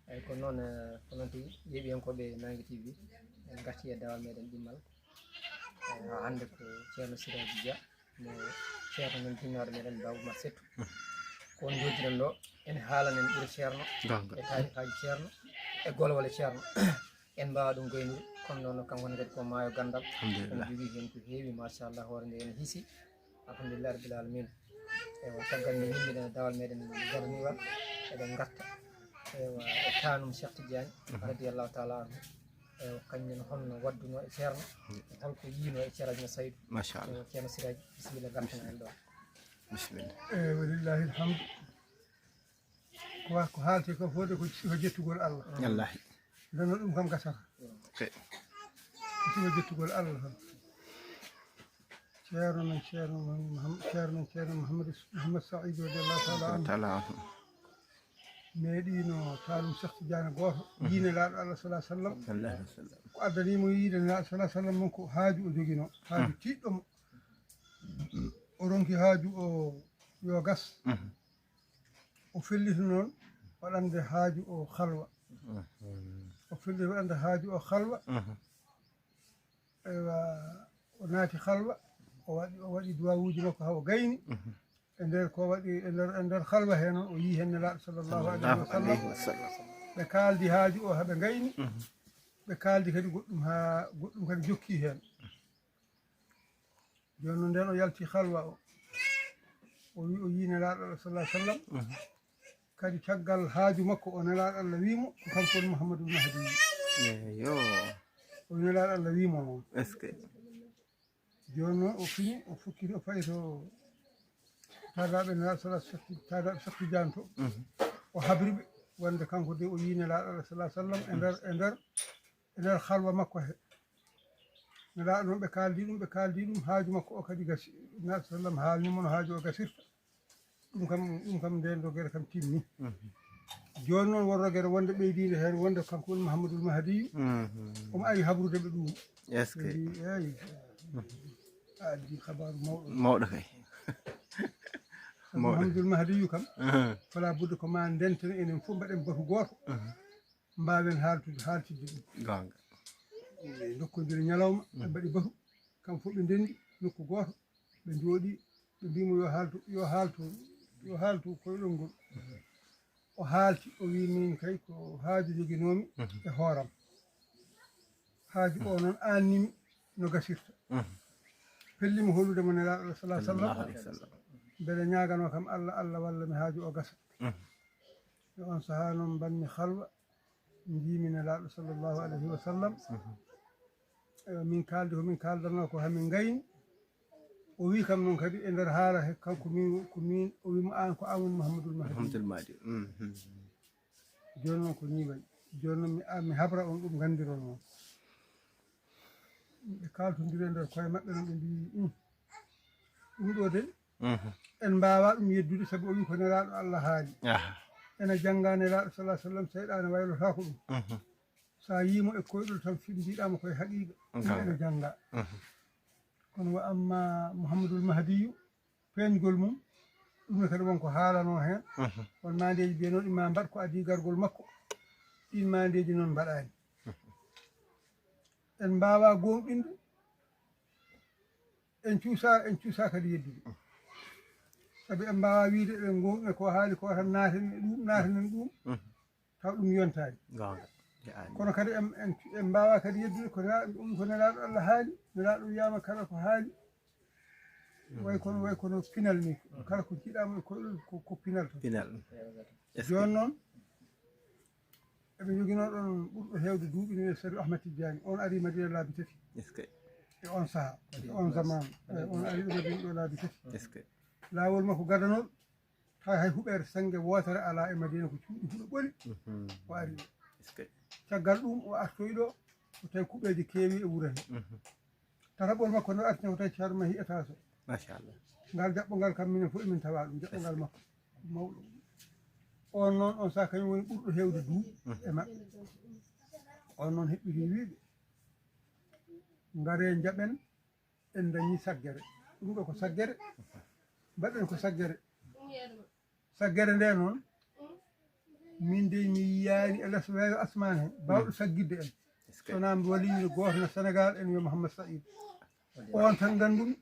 eyyi ko noon ko noon tigi yeeɓiyankoɓe Nangue TV en garti e dawal meɗen ɗimmal hande ko ceerno Siraji Dia mo ceerno men jinnaɗo meɗen Ba Oumar Settou ko on joddiren ɗo ene haalanen ɓuuri ceerno e tarihaji ceerno e golwale ceerno en mbawa ɗum goynude kono noon kankone kadi ko maayo gandal ene jogui hen ko heewi machallah hoore nde ene hiisi alhamdulillah rabbil alamina ewa caggal nde yimmiɗen e dawal meɗen garniwal eɗen garta ewa e tanum Cheikh Tidiane radiallahu taala anhu ewa kañum honno wadduno e ceerno holko yiino e ceeraji no Saydou machallah ceerno Siraji bisimilla gartana en ɗo bisimilla walillahi alhamdu ko haalte ko fode ko jettugol Allah wallahi ndenno ɗum kam gasata ko sifa jettugol Allah tan ceerno Mouhammad Saïd radiallahu taala anhu meeɗino taalum Cheikh Tidiane goto yiine laaɗo Allah sallah sallam ko addanimo yiide laaɗo sallah sallam noon ko haaju o joguino haaju tiɗɗomo o ronki haaju o yo gas o felliti noon waɗande haaju o halwa o felliti waɗande haaju o halwa ewa o naati halwa o waɗi duwawuji makko ha o gayni e nder ko waɗi e nder halwa he noon o yii hen nelaaɗo sallllahu alayhi wa sallam ɓe kaaldi haaju o haɓe gayni ɓe kaaldi kadi goɗɗum kadi jokki hen joni noon nden o yalti halwa o wi o yii nelaaɗo Allah sallah sallam kadi caggal haaju makko o nelaaɗo Allah wimo ko kanko woni Mouhamadoul Mahdi yo o nelaaɗo Allah wimo noon est ce que joni noon o fini o fukkiti o fayi to taadaɓe nelaaɗo taadaɓe Cheikh Tidiane to o habriɓe wonde kanko de o yii nelaaɗo Allah sallah sallam e nder halwa makko he nelaaɗo noon ɓe kaaldi ɗum haaju makko o kadi gasi nelaaɗo sallam haalnimo no haaju o gasirta ɗum kam nden rogere kam timmi joni noon won rogere wonde ɓeydide hen wonde kanko woni Mouhamadoul Mahdiyu omo ari habrude ɓe ɗum est ce que eyi a addi habaru mawɗo kay Mouhamadoul Mahdiyu kam fala budde ko ma ndenten enen fof mbaɗen batu goto mbawen haaltide ɗum gonga dokkodiri ñalawma ɓe mbaɗi batu kam fof ɓe ndendi nokku goto ɓe jooɗi ɓe mbimo yo haaltu koyɗol ngol o haalti o wi min kay ko haaju joginomi e hooram haaju o noon annimi no gasirta pellimo holludemo nelaaɗo Allah sallah sallam beele ñagano kam Allah walla mi haaju o gasa e on saaha noon mbanmi halwa jiimi nelaaɗo sallllahu alayhi wa sallam min kaldi ko min kaldanno ko hamin gayni o wi kam noon kadi e nder haala he kanko min o wimo an ko an woni Mouhamadoul Mahdi joni noon ko ni wayi joni noon mi habra on ɗum gandiron noon ɓe kaltodiri e nder koye maɓɓe noon ɓe mbi ɗum ɗo de en mbawa ɗum yeddude saabu o wi ko nelaaɗo Allah haali ene jangga nelaaɗo sallah sallam seyɗane waylotako ɗum sa yimo e koyɗol tan mbiɗama koye haqiqa ene jangga kono wa amma Mouhamadoul Mahdiyu peñgol mum ɗum ne kadi wonko haalano hen won mandeji mbiyanoɗi ma mbaɗ ko adi gargol makko ɗin mandeji noon mbaɗani en mbawa gonɗinde en cuusa kadi yeddude saabi en mbawa wiide eɗen gonɗina ko haali ko tan naatanen ɗum taw ɗum yontani kono kadi en mbawa kadi yeddude ko nelaaɗo Allah haali nelaaɗo wiyama kala ko haali way kono pinal ni kala ko jiiɗama e koyɗol ko pinal to joni noon eɓe jogino ɗon ɓurɗo hewde duuɓi ni Seydi Ahmed Tidiane on ari Madina laabi tati e on saaha e on zaman on ari ɗo Madina ɗo laabi tati laawol makko gadanol taw hay huɓere sangue wotere ala e Madina ko cuuɗi huɗo ɓoli o ari ɗo caggal ɗum o artoyi ɗo so tawi kuɓeji keewi e wuuro he tataɓol makko no artine ko tawi ceerno mahi étage o machallah ngal jaɓɓogal kam minen fof emin tawa ɗum jaɓɓogal makko mawɗo on noon on saaha kañum woni ɓurɗo hewde duuɓi e maɓɓe on noon heɓɓiri wiiɓe ngare jaɓen en dañi saggere ɗum ɗo ko saggere mbaɗen ko saggere nde noon min de mi yiyani e less weeyo asmane he bawɗo saggidde en sona mi waliino gooto no Sénégal en wiya Mouhammad Saïd on tan gandumi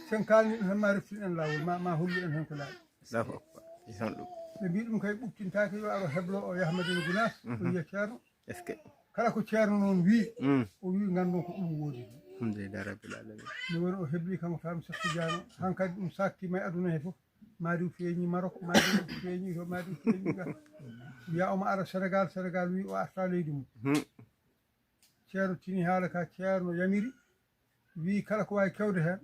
sen kalni ɗum tan ma reftin en laawol ma hollu en hen ko laaɓi ɓe mbi ɗum kay ɓukkintaki yo aro heblo o yaha Madina Gounass o wiya ceerno kala ko ceerno noon wi o wi gandon ko ɗum woodi alhamdulillah rabbil alamin mi woni o hebli kanko Fam Cheikh Tidiane hankkadi ɗum saktima e aduna he fof Madiw feeñi Maroc Madiw feeñi to Madiw feeñi ga wiya omo ara Sénégal wi o arta leydi mum ceerno tini haala ka ceerno yamiri wi kala ko wawi kewde hen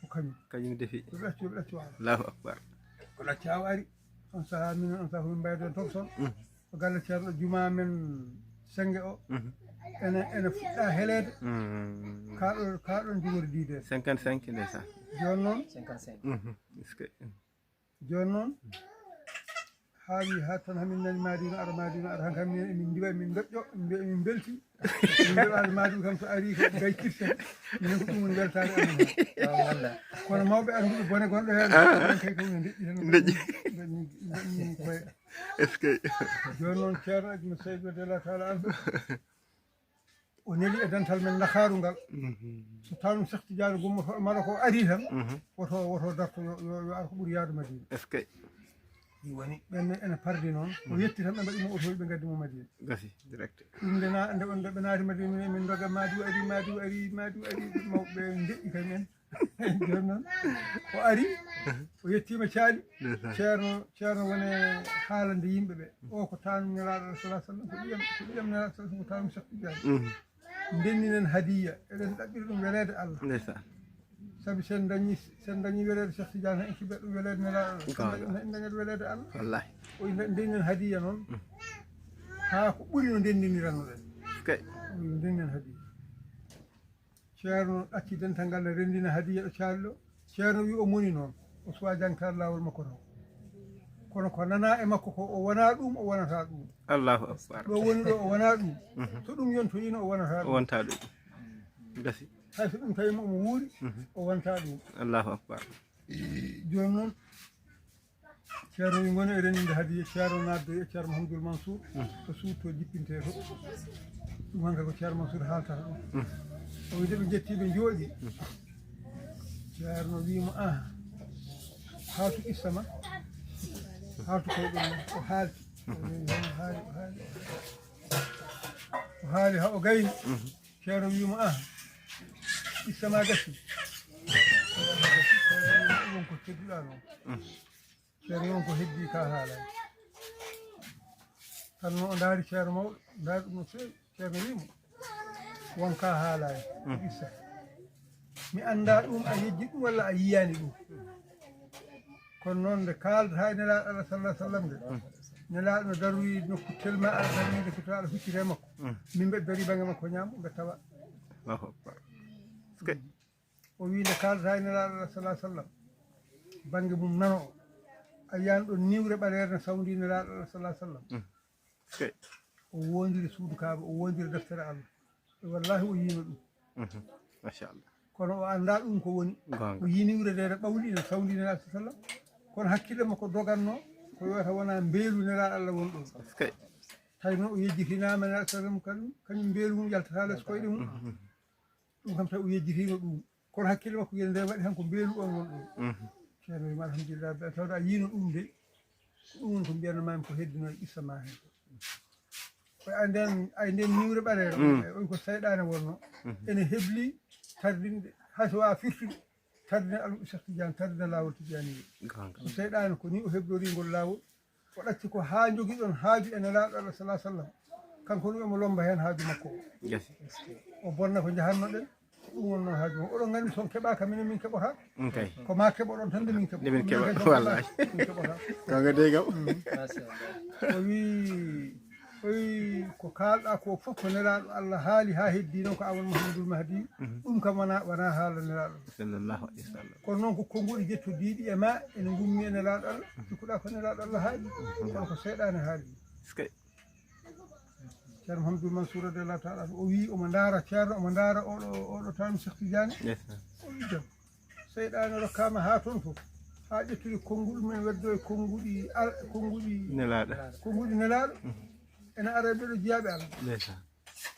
ko kañum defi yo ɓe ɗacci waala Allahu akbar ko ɗaccawa ari on saaha min on saaha min mbayden Thompson o galle ceerno juma men senge o ene fuɗɗa heleede kaaɗon jumori diide 55 ndeysan joni noon 55 joni noon haawi ha tan hamin nani Madina ara han kam min diwa min doƴƴo min belti min mbeɗaade Madiw kam so ari ko gaykirte minen ko ɗum woni weltade amen kono mawɓe annduɓe bone gonɗo heen kay ko min deƴƴi tan koye est ce que joni noon ceerno Adima Seydou radiyallahu taala anhu o neli e dental men Ndakaaru ngal so tawnum Cheikh Tidiane gummoto mala ko ari tan woto darto yo ar ko ɓuuri yaadu Madina est ce que ɗi woni ɓenne ene pardi noon o yetti tan ɓe mbaɗimo otoji ɓe gaddi mo Madina gasi direct ɗum nde ɓe naati Madina min doga Madiw ari mawɓe deƴƴi kañum en joni noon o ari o yettima caali ceerno woni haalande yimɓe ɓe o ko tanum nelaɗo sallah sallam ko ɗiyam nelaɗo sallam ko tanum Cheikh Tidiane ndenninen hadiya eɗen ɗaɓɓiri ɗum weleede Allah sabi sen dañi weleede Cheikh Tidiane en kiɓe ɗum weleede nelaɗo dañat weleede Allah wallahi o ndenninen hadiya noon haa ko ɓuri no ndendinirannoɗen ndenninen hadiya ceerno ɗacci dental ngal ne renndina hadiya ɗo caali ɗo ceerno wi o moni noon o suwa jangtade laawol makko taw kono ko nana e makko ko o wona ɗum o wonata ɗum Allahu akbar ɗo woni ɗo o wona ɗum so ɗum yontoyino o wonata ɗum gasi hay so ɗum tawima omo wuuri o wonta ɗum Allahu akbar joni noon ceerno wi goni e renndinde hadiya ceerno naddo e ceerno Mouhamadoul Mansour to suud to jippinte to ɗum hanka ko ceerno Mansour haaltata ɗum o wi de ɓe jetti ɓe jooɗi ceerno wimo haatu issa ma haatu koye ɗum o haalti o haali ha o gayni ceerno wimo issa ma gasi won ko kedduɗa noon ceerno won ko heddi ka haalani tan noon o daari ceerno mawɗo daari ɗum no feewi ceerno wimo wonka haalani issa mi anda ɗum a yejji ɗum walla a yiyani ɗum kono noon nde kaldata e nelaɗo Allah sallah sallam nde nelaɗo no daroyi nokku telma aɗa darnide ko to aɗa huccite makko min mbeɗa dari bange makko ñaamo mbe tawa o wi nde kaldata e nelaɗo Allah sallah sallam bange mum nano o a yiyani ɗon niwre ɓaleere ne sawdi nelaɗo Allah sallah sallam o wondiri suudu Kaaba o wondiri deftere Allah wallahi o yino ɗum machallah kono o anda ɗum ko woni o yiniwre nde ɓawli ne sawdi nelaɗo sallam kono hakkille makko doganno ko wiyata wona mbeelu nelaɗo Allah won ɗon tawi noon o yejjitinama nelaɗo sallam kañum mbeelu mum yaltata less koyɗe mum ɗum kam tawi o yejjitino ɗum kono hakkille makko yene nde waɗi hanko mbeelu on won ɗon ceerno wima alhamdulillah tawde a yino ɗum de ko ɗum woni ko mbiyanamami ko heddino e issa ma hen ay nden niwre ɓaleere on ko seyɗane wonno ene hebli tardinde hay so wawa firtude tardine almuɓe Cheikh Tidiane tardine laawol Tidiane ko seyɗane ko ni o heblorigol laawol o ɗacci ko ha jogui ɗon haaju ene laaɗo Allah sallah sallam kanko ɗum emo lomba hen haaju makko o bonna ko jahannoɗen ɗum wonno haaju makko oɗon gandi son keɓaka minen min keɓota ko ma keɓoɗon tan nde min keɓa wallahi min keɓota kaga de gam o wi ko kalɗa ko fof ko nelaɗo Allah haali ha heddi noon ko Amadou Mouhamadoul Mahdi ɗum kam wona haala nelaɗo sallallahu alaihi wasallam kono noon ko konnguli jettodiɗi e ma ene gummi e nelaɗo Allah cikkuɗa ko nelaɗo Allah haali kono ko seyɗane haali ceerno Mouhamadoul Mansour radiyallahu taala o wi omo ndaara ceerno omo ndaara oɗo tan Cheikh Tidiane o wi jam seyɗane rokkama ha toon fof haa ƴettude konnguli men weddo e konnguli nelaaɗo konnguli nelaaɗo ene ara ɓeɗo jiyaaɓe Allah ndeysan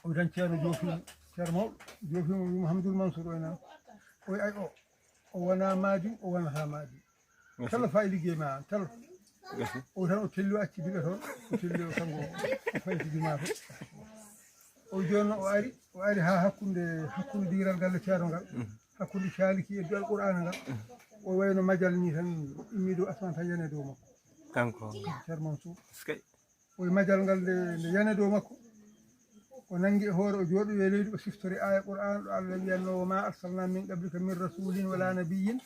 o tan ceerno joofimo ceerno mawɗo joofimo wi Mouhamadoul Mansour o nan o ay o wona maadi o wonata maadi tala fayi liggey ma an tala o tan o telli o acci diga toon o telli o kanko faytidima to o joni o ari ha hakkunde diiral galle ceerno ngal hakkunde caliki e duwal qur'ana ngal o wayno majal ni tan immiɗo asman tan yana dow makko kanko ceerno Mansour skay o majal ngal nde yana dow makko o nangi e hoore o jooɗo e leydi o siftori aya qur'an ɗo Allah wiyanno wa ma arsalna min qablika min rasulin wala nabiyyin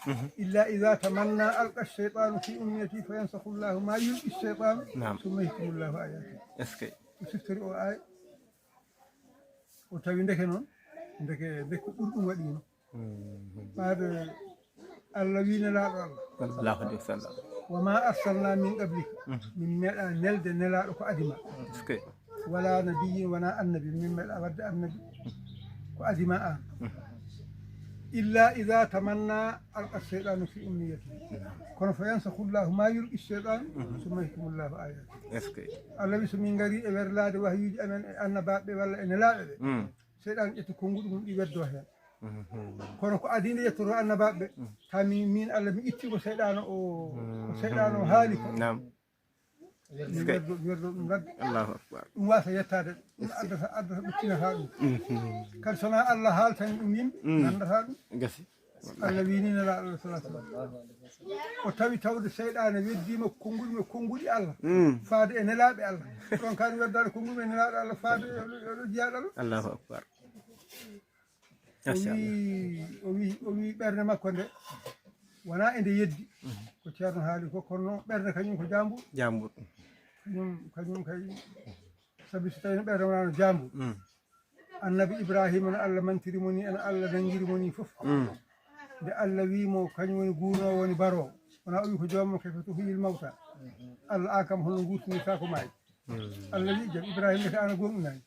illa idha tamanna alqa ash-shaytanu fi umniyati fa yansakhu Allahu ma yulqi ash-shaytanu thumma yahkimu Allahu ayatihi o siftori o aya o tawi ndeke noon ndeke ɓurɗum waɗino ɓaade Allah winelaaɗo Allah sallallahu alaihi wasallam wa ma arsalna min qablika min meeɗa nelde nelaaɗo ko adima skay wala nabiyyin wona annabi min meeɗa wadde annabi ko adima an illa ida tamanna alqa cheytanu fi umniyati kono fa yansakhu llahu ma yulqi cheytanu summa yahkimu llahu ayati allah wi somin gari e werlade wahyuji amen e annabaɓe walla e nelaɓe ɓe cheytan ƴetti konnguɗi mum ɗi weddo hen kono ko adinde yettoto annabaɓe tami min allah mi itti ko seyɗano o haali ko mi werdo ɗum gadde allahu akbar ɗum wasa yettade ɗum addata ɓettinata ɗum kadi sona allah haaltan ɗum yimɓe gandata ɗum gasi allah winina Allah sallallahu o tawi tawde seyɗane weddima konnguli Allah faade e nelaɓe Allah ɗon kani weddade konnguli e nelaɓe Allah faade oɗo jiyaɗo Allah allahu akbar o wi ɓerde makko nde wona e nde yeddi ko ceerno haali ko kono ɓerde kañum ko jambur kañum kay sabi so tawi no ɓerde wonano jambur annabi Ibrahima no Allah mantirimo ni ene Allah nangirimo ni fof nde Allah wimo kañum woni guurnowo woni barowo wona o wi ko joomum kefe to huyil mawta Allah akam hono gurtinirta ko maayi Allah wi jam Ibrahima ko ana gonɗinani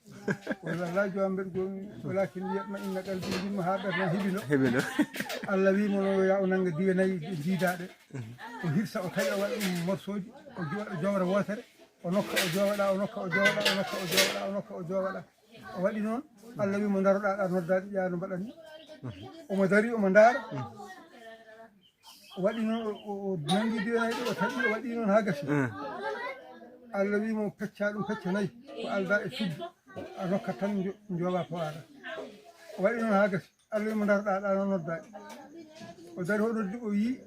walla joom mbeɗa gonɗi walakin wiyatma inna qalbi yimma ha ɓerna heɓino Allah wimo no ya o nangga diwe nayyi jiidaɗe o hirsa o tawi o waɗa ɗum morceau ji o jowra wotere o nokka o jowaɗa o nokka o jowaɗa o nokka o jowaɗa o nokka o jowaɗa o waɗi noon Allah wimo daroɗa ɗa noddaɗe ƴa no mbaɗanni omo dari omo ndaara o waɗi noon o nangi diwe nayyi ɗe o tawi o waɗi noon ha gasi Allah wimo pecca ɗum pecca nayyi ko alda e suddu a nokkat tan jooɓa powara o waɗi noon ha gasi Allah wimo daroɗa ɗa no noddaɗe o dari o noddi o yi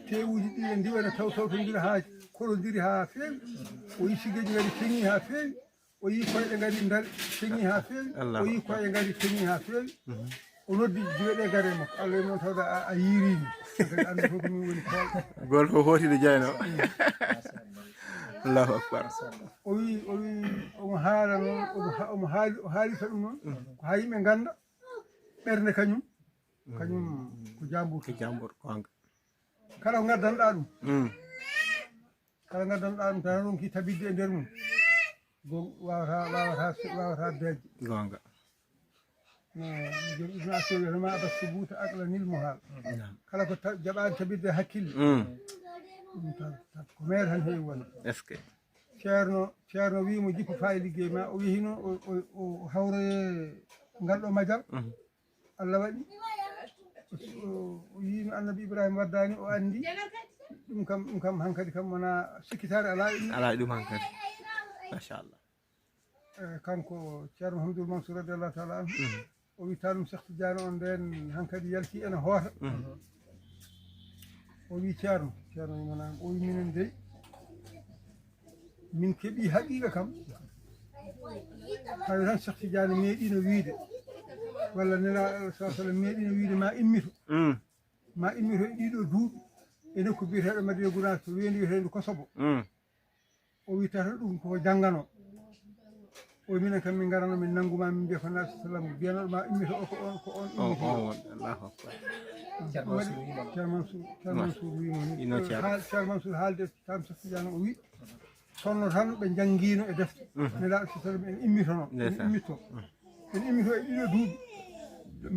tewuji ɗi e ndiwana tawtondira ha korodiri ha feewi o yi sigeji ngari teŋi ha feewi o yi koyɗe ngari teŋi ha feewi o yi koye ngari teŋi ha feewi o noddi diweɗe gare makko Allah wimo noon tawde a yirimi andi fof ko min woni kolɗo gol ko hotide jeyno allahu akbar o wi omo haala noon o haalita ɗum noon ko ha yimɓe ganda ɓernde kañum ko jambur gonga kala ko gaddanɗa ɗum tan ɗum ki tabidde e nder mum wawata deejde gonga joom ibnu asir wiyatama aba subuta aqlanil muhal kala ko jaɓani tabidde hakkille ɗum tan ko mere tan heewi wonde est ce que ceerno wimo jippo fayi liggey ma o yeehi noon o hawroye ngal ɗo majal Allah waɗi o yino annabi Ibrahima waddani o andi ɗum kam hankkadi kam wona sikkitare ala e ɗum hankkadi machallah kanko ceerno Mouhamadoul Mansour radiallahu taala anhu o witta ɗum Cheikh Tidiane on nden hankkadi yalti ene hoota o wi ceerno wimanama o wi minen dey min keeɓi haqiqa kam tawi tan Cheikh Tidiane meeɗino wiide walla nelaɗo Allah sa sallam meeɗino wiide ma immito e ɗiɗo duuɓi e nokku biyeteɗo Madina Gounass to wendi wiyeteɗo Kosobo o witta tan ɗum koko janggano o minen kam min garano min nangguma min mbiya ko nabi sa sallam mbiyanoɗo ma immito o ko on immito allahu akbar ceerno Mansour wimo ni ceerno Mansour haalde tam Cheikh Tidiane o wi sonno tan ɓe janggino e defte nelaɗo sa sallam en immitono en immito e ɗiɗo duuɓi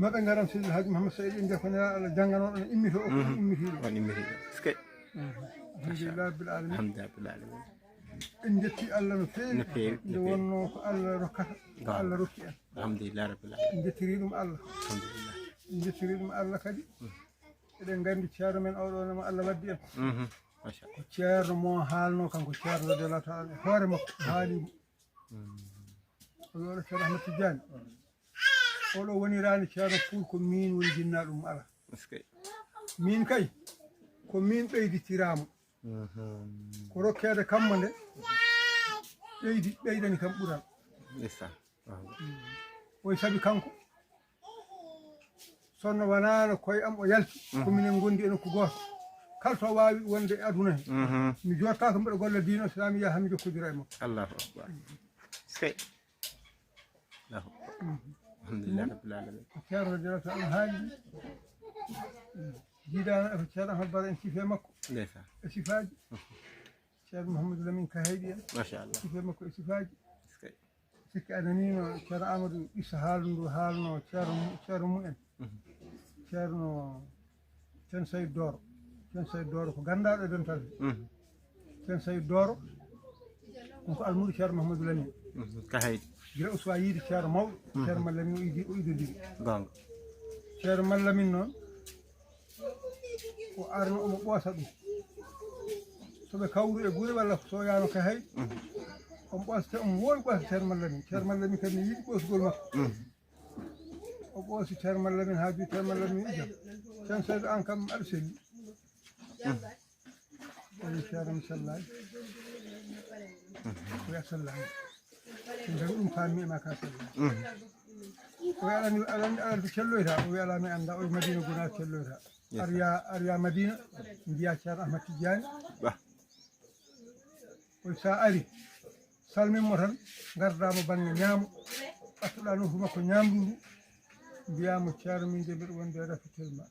maɓe garan Seydil Hadji Mouhammad Saïd en mbiya ko nelaɗo Allah jangganoɗo en immito o ko immitiɗo alhamdulillah rabbil alamin الحمد لله رب العالمين en jetti Allah no feewi نفير nde wonno ko Allah rokkata ko Allah rokki en الحمد لله رب العالمين en jettiri ɗum Allah الحمد لله en jettiri ɗum Allah kadi eɗen gandi ceerno men oɗo no Allah waddi en ما شاء الله ko ceerno mo haalno kanko ceerno radiyallahu ta'ala hoore makko haalimo o wi'oɗo ceerno Ahmad Tidiane oɗo woni rani ceerno Fuul ko min woni jinnaɗo mum ala مسكين min kay ko min ɓeyditiramo ko rokkede kammo nde ɓeydani kam ɓural لسه oy sabi kanko sonno wonano koye am o yalti kominen gondi eno ko goto kala to wawi wonde e aduna he mi jottaka mbiɗa golla diino islamiya hami jokkodira e makko الله اكبر مسكين الله اكبر الحمد لله رب العالمين ceerno radiyallahu ta'ala haali jiidano e ceerno Ahmad Bara en sife makko لسه e sifaji ceerno Mouhamadou Lamine Ka heyɗi en ما شاء الله sife makko e sifaji مسكين sikki ananino ceerno Amadou Issa haalndu haalno ceerno mumen ceerno Ceen Saydou Doro Ceen Saydou Doro ko gandaɗo e dental Ceen Saydou Doro ko almuɗo ceerno Mouhamadou Lamine كهيد gila uswa yiide ceerno mawɗo ceerno Mallamine o idodiri غانغ ceerno Mallamine noon o arno omo ɓoosa ɗum soɓe kawru e guure walla so yano ka hay on ɓoosate omo wowi ɓoosa ceerno Mallamine kadi ne yiɗi ɓoosgol makko o ɓoosi ceerno Mallamine ha bi ceerno Mallamine ijam Ceen Saydou an kam aɗa selli oyi ceerno mi sallaji oyi a sallani ɗum tagi ɗum fammi ema ka sallaji o wi alani celloyta o wi ala mi anda o wi Madina gona celloyta arya Madina mbiya ceerno Ahmad Tidiane bah oy sa ari salminmo tan gardamo banggue ñaamo ɓattoɗa noffu makko ñamduru mbiyamo ceerno min de mbiɗa wonde rafitel ma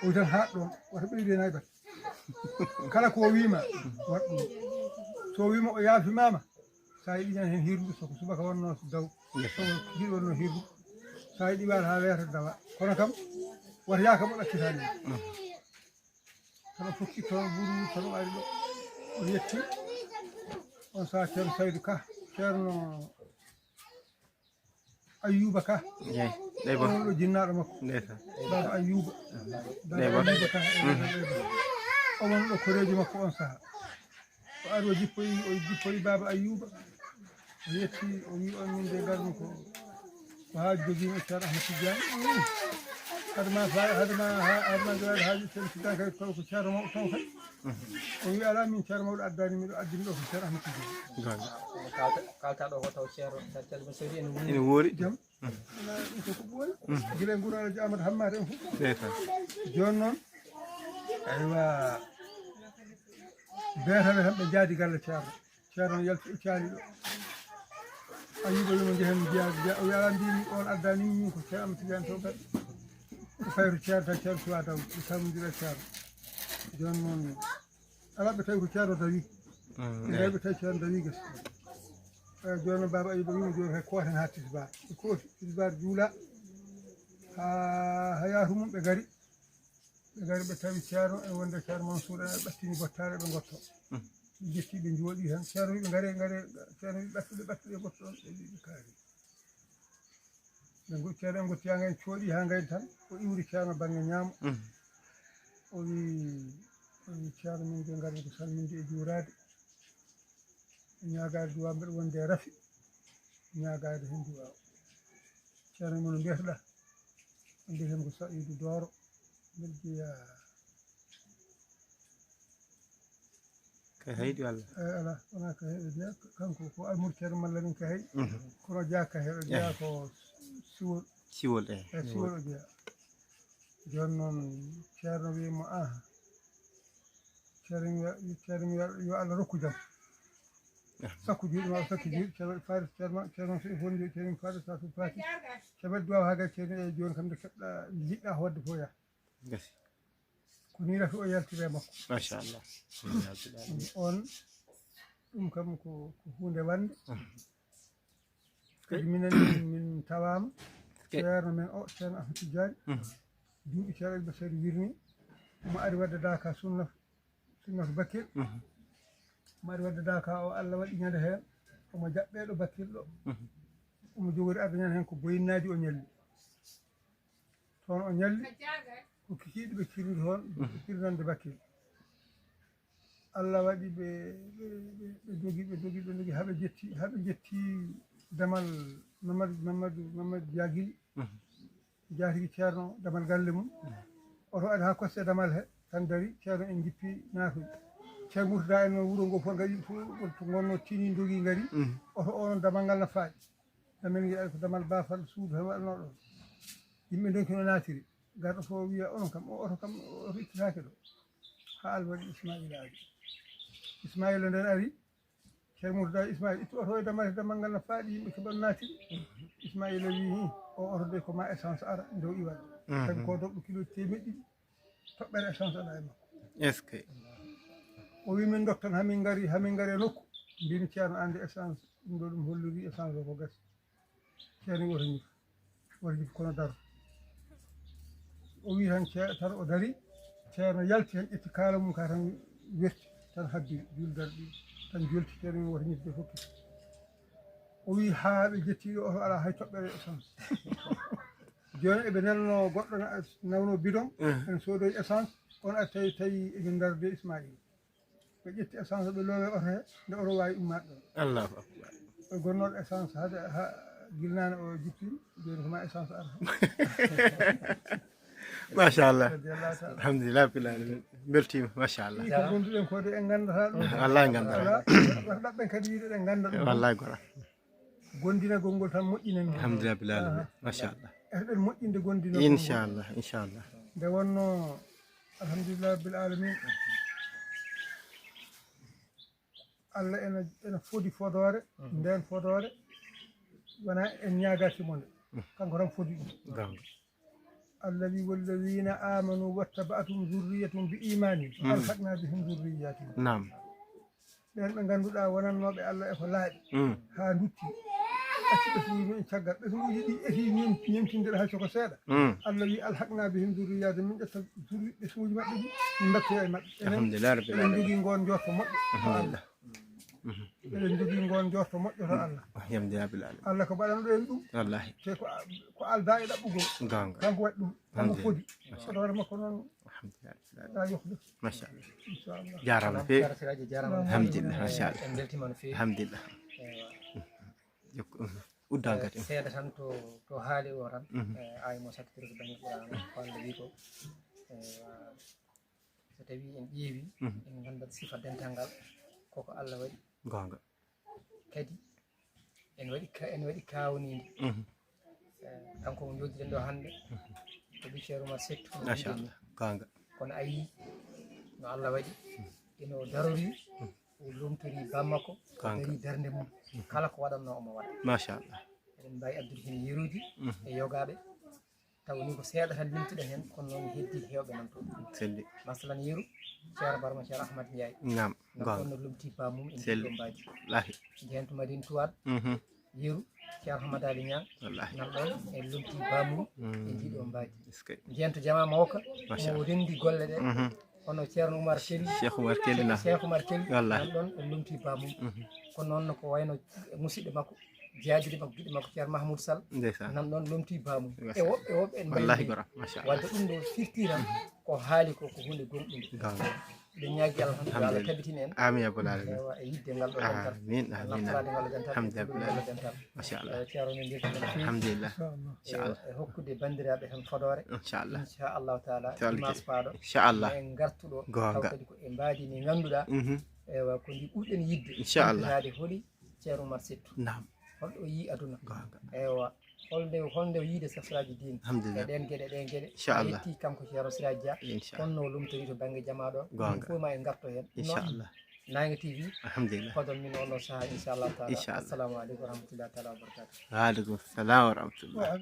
oy tan haat ɗon wata ɓeyde naybat kala ko wima wat ɗum so wima o yaafimama sa yiɗi ñan hen hirdu soko subaka wonno daw soko hiɗi wonno hirdu sa yiɗi waata ha weeta dawa kono kam wata yaaka mo ɗaccitani kono fokki toon ɓuuri tan o ari ɗo o yetti on saa ceerno Saydou Ka ceerno Ayyuba Ka ɗayba on ɗo jinnaɗo makko لسه baba Ayyuba Ɗayba. Ayyuba Ka o won ɗo koreji makko on saaha o ari o jippoyi baba Ayyuba o yetti o wi on min de garmi ko haaji jogimi e ceerno Ahmad Tidiane hadema jowade haaji ceerno Tidiane kadi ko ceerno mawɗo taw kadi o wi ala min ceerno mawɗo addani miɗo addini ɗo ko ceerno Ahmad Tidiane غانغ kalta ɗo ko taw ceerno ceerno seydi ene wuri ina woori jam ana ɗum koko ɓooyi gila nguro alaji Amadou Hammade en fof لسه joni noon aywa beetaɓe tan ɓe jaadi galle ceerno yalti o caali ɗo Ayyuba wimo jehen jiya o wi ala mbimi on addani min ko ceerno Ahmad Tidiane to kadi ko fayto ceerno tan ceerno suwa daw ɓe salmodira ceerno joni noon ala ɓe tawi ko ceerno dawi ɓe ɓe tawi ceerno dawi gesa joni noon baba Ayyuba wimo joni kay kooten ha tisbar ɓe kooti tisbar juula ha yaatu mum ɓe gari ɓe tawi ceerno e wonde ceerno Mansour en ɓe ɓattini bottare ɓe gotto ɓe jetti ɓe jooɗi tan ceerno wi ɓe ngare ceerno wi ɓattuɗe gotto on ɓe wi ɓe kaari ceerno en gottiyaga en cooɗi ha gayni tan o iwri ceerno banggue ñaamo o wi ceerno min de garmi ko salminde e juurade e ñagade duwaw mbeɗa wonde e rafi ñagade hen duwaw ceerno mono mbiyetoɗa mbiyeten ko Saydou Doro mbeɗa jeeya كهيد ولا ala wona ka heɗo jeeya kanko ko almudo ceerno Mallamine Ka hey kono jeeya ka heɗo jeeya ko siwol سيول e siwol o jeeya joni noon ceerno wimo ceerno mi yo Allah rokku jam sakku juuɗe ma sakku juuɗe faade ceerno so fondi ceerno faade sa so faati keɓet duwaw ha gay ceerno e joni kam nde keɓɗa jiɗɗa hodde fof yaa قاسي ko ni rafi o yaltire makko ما شاء الله on ɗum kam ko hunde wande kadi minen min tawama ceerno men o ceerno Ahmad Tidiane duuɓi ceerno Iba Seydi wirni omo ari wadde Daka Sunna Sunnatou Bakkil maɗi wadde daka o Allah waɗi ñande heen omo jaɓɓeɗo Bakkil ɗo omo jogori ardañan heen ko boyinnaji o ñalli toon o ñalli ko kikiɗe ɓe kirni toon ɓe kirnande Bakkil Allah waɗi ɓe jogi haɓe jetti damal Mamadou Diaguili jatigi ceerno damal galle mum oto ari ha koste damal he tan dari ceerno en jippi naatude ceerno Murtada en noon wuuro ngo fof gari fof to gonno tini dogi gari oto onon damal ngal no faaƴi damen giɗa ko damal bafal suudu tan waɗano ɗon yimɓe donkino naatiri garɗo fof wiya onon kam o oto kam oto ittitake ɗo ha Allah waɗi Ismaïla nden ari ceerno Murtada Ismaïla ittu oto e damal ngal no faaɗi yimɓe keɓal naatiri Ismaïla wi o oto de ko ma essence ara dow iwal kadi ko doɓɗo kilo temeɗɗi toɓɓere essence aɗa e makko est ce que o wi min doktan hamin gari e nokku mbimi ceerno ande essence ɗum ɗo ɗum holliri essence o ko gasi ceerno woto ñif kono daro o wi tan o dari ceerno yalti tan ƴetti kaala mum ka tan werti tan habbiri juldal ɗi tan jolti ceerno wi woto ñifde fokki o wi haa ɓe jettiɗo oto ala hay toɓɓere essence joni eɓe nelno goɗɗo nawno bidon en soodoy essence on ari tawi eɓe darde Ismaïla ɓe ƴetti essence ɓe loowe oto he nde oto wawi ummade ɗon Allahu akbar ɓe gonnoɗo essence ha gilnane o jippima joni koma essence ara machallah alhamdulillah rabbil alamin beltima machallah ko gonduɗen ko de en gandata ɗum wallahi gandata ɗaɓɓen kadi wiide ɗen ganda ɗum wallahi gora gondinagol ngol tan moƴƴinen alhamdulillah rabbil alamin machallah eɗen moƴƴinde gondinagol inchallah nde wonno alhamdulillah rabbil alamin Allah ena fodi fodore nden fodore wona en ñagatimo nde kanko tan fodi ɗum الذي والذين آمنوا واتبعتهم ذريتهم بإيمان ألحقنا بهم ذرياتهم نعم ɓen ɓe ngannduɗaa wonannooɓe Allah e ko laaɓi haa ndutti acci ɓesmuji en caggal ɓesmuji ɗi eti ñemtindeɗe hay soko seeɗa Allah wi alhaqna bihim durriyatihim min ƴetta ɓesmuji maɓɓe ɗi min mbattoya e maɓɓe eɗen jogii ngoon njorto moƴƴo to Allah eɗen jogii ngoon njorto moƴƴo to Allah Allah ko mbaɗano ɗo en ɗum wallahi te ko alda e ɗaɓɓugol kanko waɗi ɗum kanko fodi oɗo hoore makko noon لا يخلف ما شاء الله ان شاء الله جارنا في الحمد لله ما شاء الله الحمد لله uddankati seeɗa tan to haali o tan ay mo sakkitori ko dañi ɓurano holle wi ko so tawi en ƴeewi en gandat sifa dental ngal koko Allah waɗi gonga kadi en waɗi kawnide kanko mo jooɗiɗen ɗo hannde ko Cheikh Oumar Seck machallah gonga kono a yii no Allah waɗi eno darori o lomtori bammakko dari darnde mum kala ko waɗanno omo waɗa machallah eɗen mbawi addude hen yeruji e yogaɓe taw ni ko seeɗa tan limtuɗen hen kono noon heddi hewɓe nan toon selli masalan yeru ceerno barma ceerno Ahmad Ndiaye nam gonno lomti bamum en ɗiɗo mbaji lahi jeentu Madine Touade yeru ceerno Hamad Ali Niang nan ɗon en lomti bamum e ɗiɗo mbaji jeentu Jama Mawka mo rendi golle ɗe kono ceerno Oumar Kelly Cheikh Oumar Kelly nan ɗon en lomti bamum kono noon ko wayno musidɗo makko jaajide makko giɗo makko ceerno Mahmoudou Sall nan ɗon lomti bamum e woɓɓe en mbayi wadde ɗum ɗo firtiran ko haali ko hunde gonɗum ɗen ñaagui Allah tan Allah tabitina en amin ya balal ewa e yidde ngal ɗo dental amin amin alhamdulillah dental machallah ceerno men ndiyata men alhamdulillah inchallah e hokkude bandiraɓe tan fodore inchallahu taala dimanche paaɗo inchallah en gartuɗo taw kadi ko e mbaadi ni ganduɗa ewa ko ndi ɓurɗen yidde inchallah holi ceerno Oumar Seck nam holɗo yi aduna ewa holde yiide safraji din e ɗen gueɗe yetti kanko ceerno Siraji Dia honno lumtori to banggue jama ɗo ɗum fof ma en garto hen inchallah Nangue TV alhamdulillah kodon min ono saha inchallahu taala assalamu aleykum wa rahmatullahi taala wa barakatuh wa aleykum salam wa rahmatullah